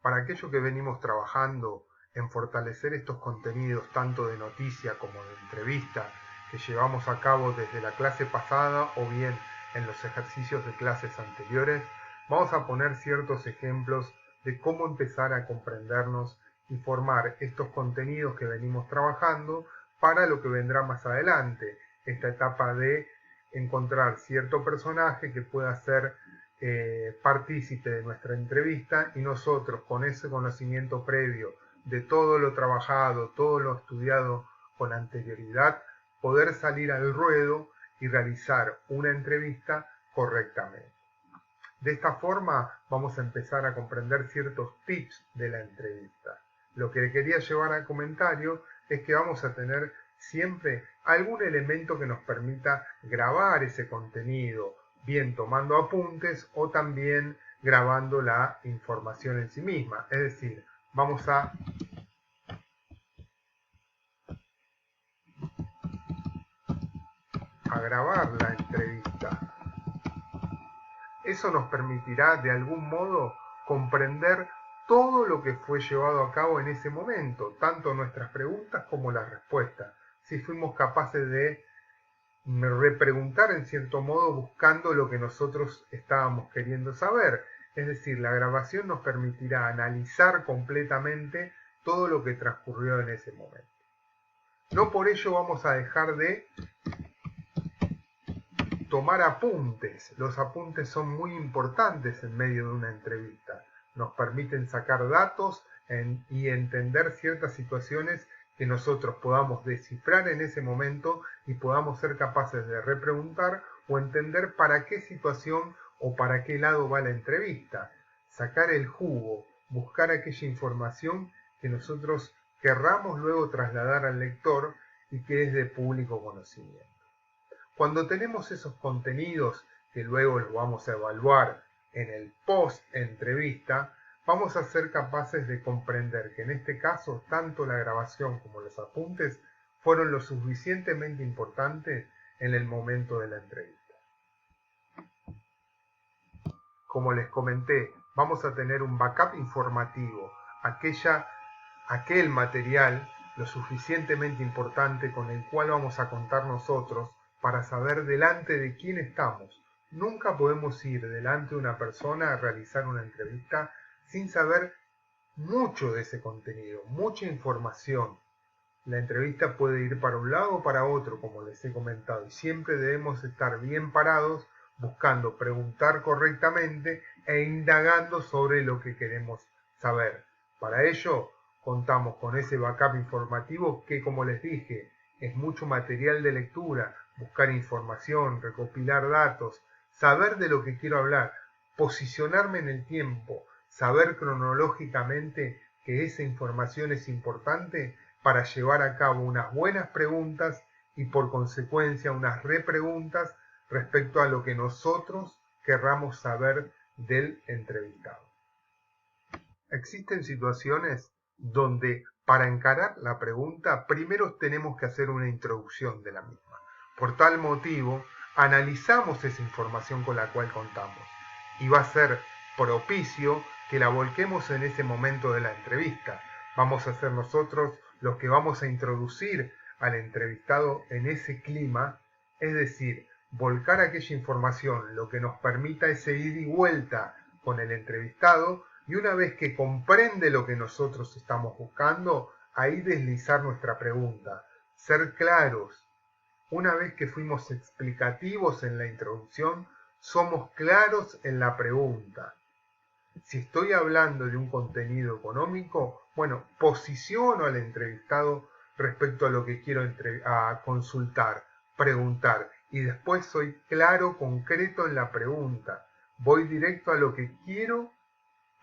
Para aquello que venimos trabajando en fortalecer estos contenidos tanto de noticia como de entrevista que llevamos a cabo desde la clase pasada o bien en los ejercicios de clases anteriores, vamos a poner ciertos ejemplos de cómo empezar a comprendernos y formar estos contenidos que venimos trabajando para lo que vendrá más adelante, esta etapa de encontrar cierto personaje que pueda ser partícipe de nuestra entrevista y nosotros con ese conocimiento previo de todo lo trabajado, todo lo estudiado con anterioridad, poder salir al ruedo y realizar una entrevista correctamente. De esta forma vamos a empezar a comprender ciertos tips de la entrevista. Lo que quería llevar al comentario es que vamos a tener siempre algún elemento que nos permita grabar ese contenido, bien tomando apuntes o también grabando la información en sí misma. Es decir, vamos a grabar la entrevista. Eso nos permitirá de algún modo comprender todo lo que fue llevado a cabo en ese momento, tanto nuestras preguntas como las respuestas. Si fuimos capaces de repreguntar en cierto modo buscando lo que nosotros estábamos queriendo saber. Es decir, la grabación nos permitirá analizar completamente todo lo que transcurrió en ese momento. No por ello vamos a dejar de tomar apuntes. Los apuntes son muy importantes en medio de una entrevista. Nos permiten sacar datos y entender ciertas situaciones que nosotros podamos descifrar en ese momento y podamos ser capaces de repreguntar o entender para qué situación o para qué lado va la entrevista. Sacar el jugo, buscar aquella información que nosotros querramos luego trasladar al lector y que es de público conocimiento. Cuando tenemos esos contenidos que luego los vamos a evaluar en el post-entrevista, vamos a ser capaces de comprender que en este caso tanto la grabación como los apuntes fueron lo suficientemente importantes en el momento de la entrevista. Como les comenté, vamos a tener un backup informativo, aquel material lo suficientemente importante con el cual vamos a contar nosotros para saber delante de quién estamos. Nunca podemos ir delante de una persona a realizar una entrevista sin saber mucho de ese contenido, mucha información. La entrevista puede ir para un lado o para otro, como les he comentado, y siempre debemos estar bien parados, buscando preguntar correctamente e indagando sobre lo que queremos saber. Para ello, contamos con ese backup informativo que, como les dije, es mucho material de lectura, buscar información, recopilar datos, saber de lo que quiero hablar, posicionarme en el tiempo, saber cronológicamente que esa información es importante para llevar a cabo unas buenas preguntas y por consecuencia unas repreguntas respecto a lo que nosotros querramos saber del entrevistado. Existen situaciones donde para encarar la pregunta primero tenemos que hacer una introducción de la misma. Por tal motivo, analizamos esa información con la cual contamos y va a ser propicio que la volquemos en ese momento de la entrevista. Vamos a ser nosotros los que vamos a introducir al entrevistado en ese clima, es decir, volcar aquella información, lo que nos permita ese ida y vuelta con el entrevistado, y una vez que comprende lo que nosotros estamos buscando, ahí deslizar nuestra pregunta, ser claros. Una vez que fuimos explicativos en la introducción, somos claros en la pregunta. Si estoy hablando de un contenido económico, bueno, posiciono al entrevistado respecto a lo que quiero consultar, preguntar, y después soy claro, concreto en la pregunta. Voy directo a lo que quiero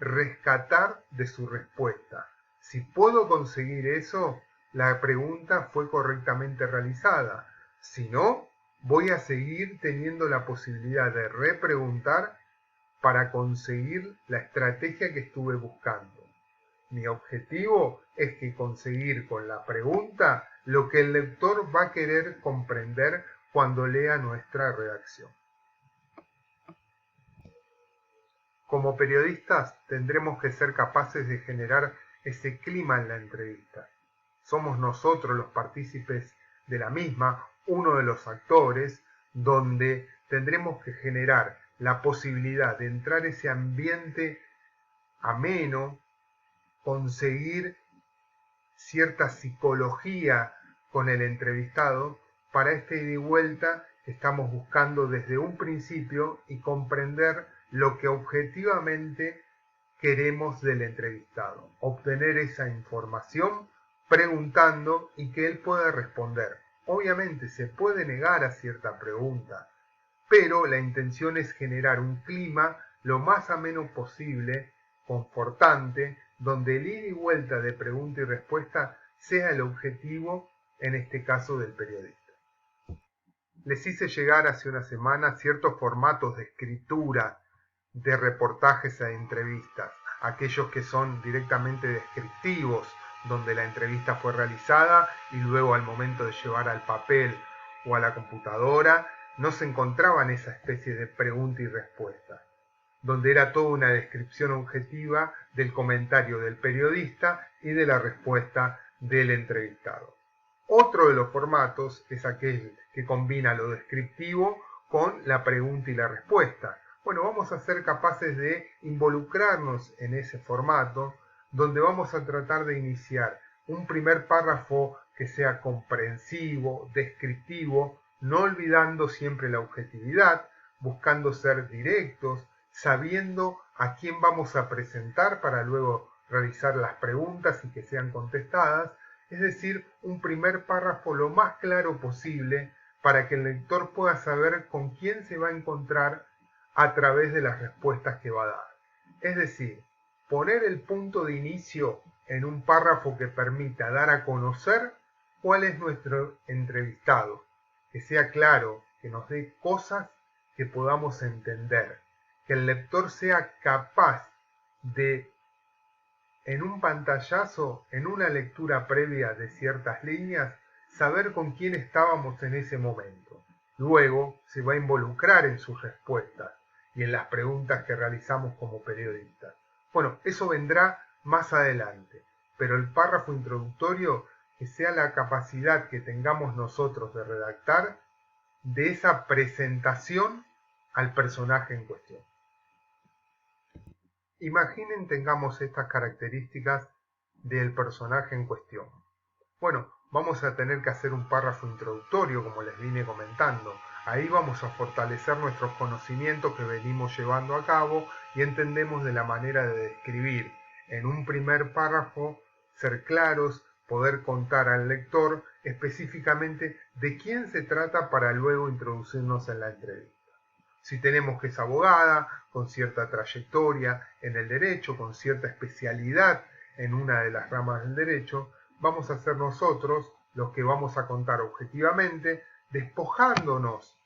rescatar de su respuesta. Si puedo conseguir eso, la pregunta fue correctamente realizada. Si no, voy a seguir teniendo la posibilidad de repreguntar para conseguir la estrategia que estuve buscando. Mi objetivo es que conseguir con la pregunta lo que el lector va a querer comprender cuando lea nuestra redacción. Como periodistas tendremos que ser capaces de generar ese clima en la entrevista. Somos nosotros los partícipes de la misma, uno de los actores, donde tendremos que generar la posibilidad de entrar en ese ambiente ameno, conseguir cierta psicología con el entrevistado para este ida y vuelta que estamos buscando desde un principio y comprender lo que objetivamente queremos del entrevistado, obtener esa información preguntando y que él pueda responder. Obviamente se puede negar a cierta pregunta, pero la intención es generar un clima lo más ameno posible, confortante, donde el ida y vuelta de pregunta y respuesta sea el objetivo, en este caso del periodista. Les hice llegar hace una semana ciertos formatos de escritura de reportajes e entrevistas, aquellos que son directamente descriptivos, donde la entrevista fue realizada y luego al momento de llevar al papel o a la computadora no se encontraban esa especie de pregunta y respuesta, donde era toda una descripción objetiva del comentario del periodista y de la respuesta del entrevistado. Otro de los formatos es aquel que combina lo descriptivo con la pregunta y la respuesta. Bueno, vamos a ser capaces de involucrarnos en ese formato, donde vamos a tratar de iniciar un primer párrafo que sea comprensivo, descriptivo, no olvidando siempre la objetividad, buscando ser directos, sabiendo a quién vamos a presentar para luego realizar las preguntas y que sean contestadas, es decir, un primer párrafo lo más claro posible para que el lector pueda saber con quién se va a encontrar a través de las respuestas que va a dar. Es decir, poner el punto de inicio en un párrafo que permita dar a conocer cuál es nuestro entrevistado, que sea claro, que nos dé cosas que podamos entender, que el lector sea capaz de, en un pantallazo, en una lectura previa de ciertas líneas, saber con quién estábamos en ese momento. Luego se va a involucrar en sus respuestas y en las preguntas que realizamos como periodistas. Bueno, eso vendrá más adelante, pero el párrafo introductorio que sea la capacidad que tengamos nosotros de redactar de esa presentación al personaje en cuestión. Imaginen tengamos estas características del personaje en cuestión. Bueno, vamos a tener que hacer un párrafo introductorio, como les vine comentando. Ahí vamos a fortalecer nuestros conocimientos que venimos llevando a cabo y entendemos de la manera de describir. En un primer párrafo, ser claros, poder contar al lector específicamente de quién se trata para luego introducirnos en la entrevista. Si tenemos que es abogada, con cierta trayectoria en el derecho, con cierta especialidad en una de las ramas del derecho, vamos a ser nosotros los que vamos a contar objetivamente, despojándonos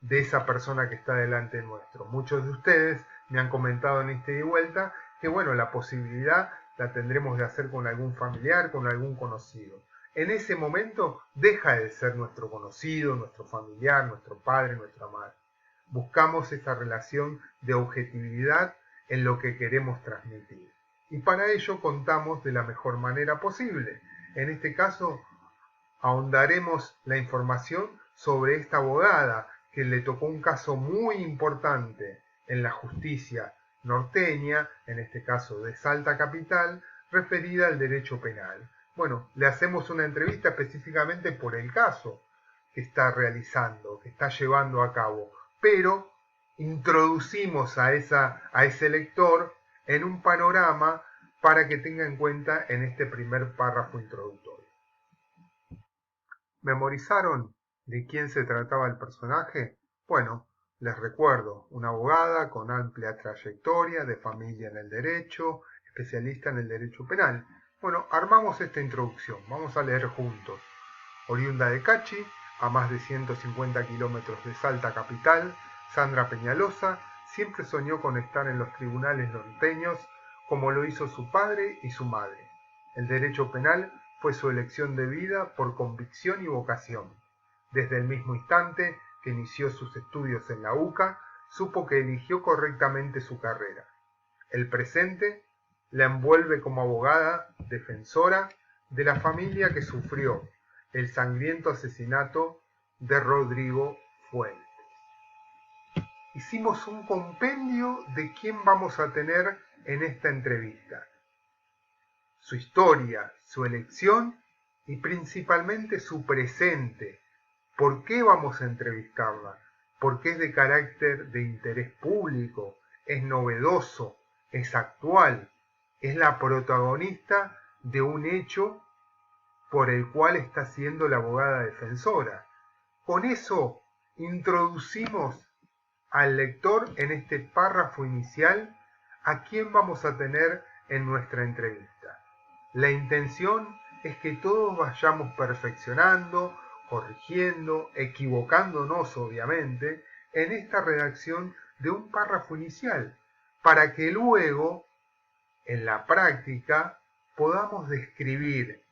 de esa persona que está delante nuestro. Muchos de ustedes me han comentado en ida y vuelta que bueno, la posibilidad la tendremos de hacer con algún familiar, con algún conocido. En ese momento deja de ser nuestro conocido, nuestro familiar, nuestro padre, nuestra madre. Buscamos esa relación de objetividad en lo que queremos transmitir. Y para ello contamos de la mejor manera posible. En este caso, ahondaremos la información sobre esta abogada que le tocó un caso muy importante en la justicia norteña, en este caso de Salta Capital, referida al derecho penal. Bueno, le hacemos una entrevista específicamente por el caso que está realizando, que está llevando a cabo, pero introducimos a ese lector en un panorama para que tenga en cuenta en este primer párrafo introductorio. ¿Memorizaron de quién se trataba el personaje? Bueno, les recuerdo, una abogada con amplia trayectoria, de familia en el derecho, especialista en el derecho penal. Bueno, armamos esta introducción, vamos a leer juntos. Oriunda de Cachi, a más de 150 kilómetros de Salta Capital, Sandra Peñalosa siempre soñó con estar en los tribunales norteños como lo hizo su padre y su madre. El derecho penal fue su elección de vida por convicción y vocación. Desde el mismo instante que inició sus estudios en la UCA, supo que eligió correctamente su carrera. El presente la envuelve como abogada defensora de la familia que sufrió el sangriento asesinato de Rodrigo Fuentes. Hicimos un compendio de quién vamos a tener en esta entrevista, su historia, su elección y principalmente su presente. ¿Por qué vamos a entrevistarla? Porque es de carácter de interés público, es novedoso, es actual, es la protagonista de un hecho por el cual está siendo la abogada defensora. Con eso introducimos al lector en este párrafo inicial a quién vamos a tener en nuestra entrevista. La intención es que todos vayamos perfeccionando, corrigiendo, equivocándonos obviamente, en esta redacción de un párrafo inicial, para que luego, en la práctica, podamos describir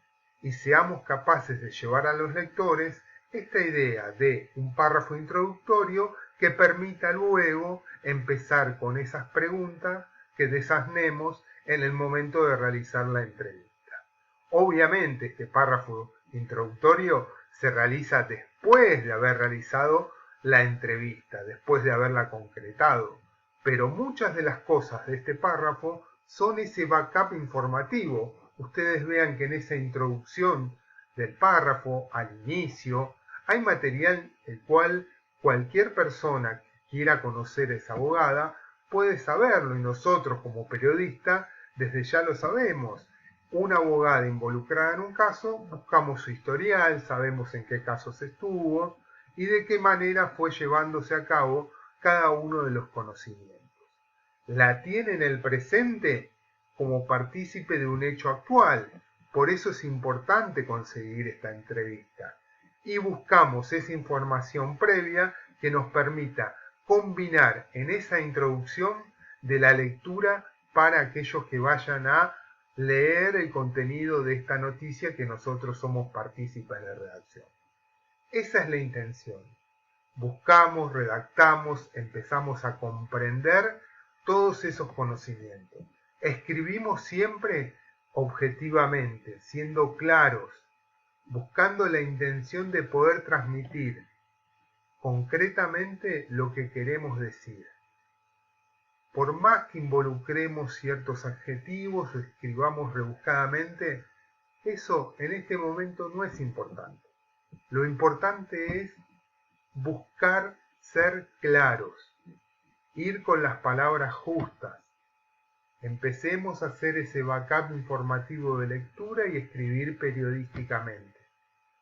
y seamos capaces de llevar a los lectores esta idea de un párrafo introductorio que permita luego empezar con esas preguntas que desasnemos en el momento de realizar la entrevista. Obviamente este párrafo introductorio se realiza después de haber realizado la entrevista, después de haberla concretado, pero muchas de las cosas de este párrafo son ese backup informativo. Ustedes vean que en esa introducción del párrafo, al inicio, hay material el cual cualquier persona que quiera conocer a esa abogada puede saberlo, y nosotros como periodistas desde ya lo sabemos. Una abogada involucrada en un caso, buscamos su historial, sabemos en qué casos estuvo y de qué manera fue llevándose a cabo cada uno de los conocimientos. La tiene en el presente como partícipe de un hecho actual, por eso es importante conseguir esta entrevista. Y buscamos esa información previa que nos permita combinar en esa introducción de la lectura para aquellos que vayan a leer el contenido de esta noticia que nosotros somos partícipes de redacción. Esa es la intención. Buscamos, redactamos, empezamos a comprender todos esos conocimientos. Escribimos siempre objetivamente, siendo claros, buscando la intención de poder transmitir concretamente lo que queremos decir. Por más que involucremos ciertos adjetivos o escribamos rebuscadamente, eso en este momento no es importante. Lo importante es buscar ser claros, ir con las palabras justas. Empecemos a hacer ese backup informativo de lectura y escribir periodísticamente.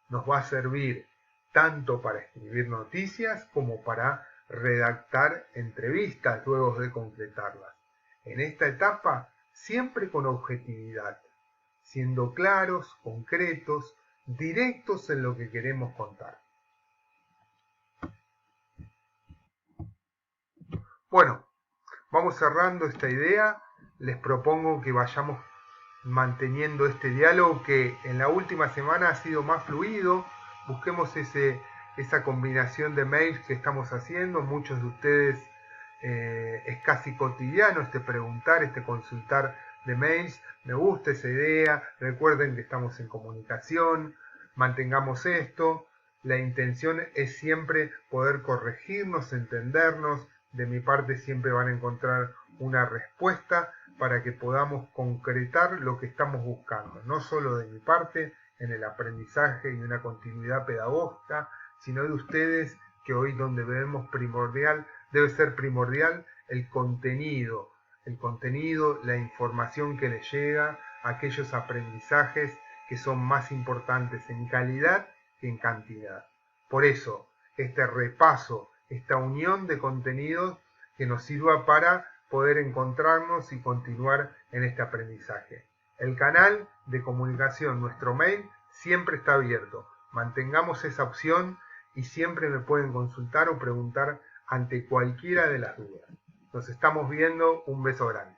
Nos va a servir tanto para escribir noticias como para redactar entrevistas luego de concretarlas. En esta etapa, siempre con objetividad, siendo claros, concretos, directos en lo que queremos contar. Bueno, vamos cerrando esta idea. Les propongo que vayamos manteniendo este diálogo que en la última semana ha sido más fluido. Busquemos esa combinación de mails que estamos haciendo. Muchos de ustedes es casi cotidiano este preguntar, este consultar de mails. Me gusta esa idea. Recuerden que estamos en comunicación. Mantengamos esto. La intención es siempre poder corregirnos, entendernos. De mi parte siempre van a encontrar una respuesta para que podamos concretar lo que estamos buscando. No solo de mi parte en el aprendizaje y una continuidad pedagógica, sino de ustedes, que hoy donde vemos debe ser primordial el contenido, la información que les llega, aquellos aprendizajes que son más importantes en calidad que en cantidad. Por eso, este repaso, esta unión de contenidos que nos sirva para poder encontrarnos y continuar en este aprendizaje. El canal de comunicación, nuestro mail, siempre está abierto. Mantengamos esa opción y siempre me pueden consultar o preguntar ante cualquiera de las dudas. Nos estamos viendo. Un beso grande.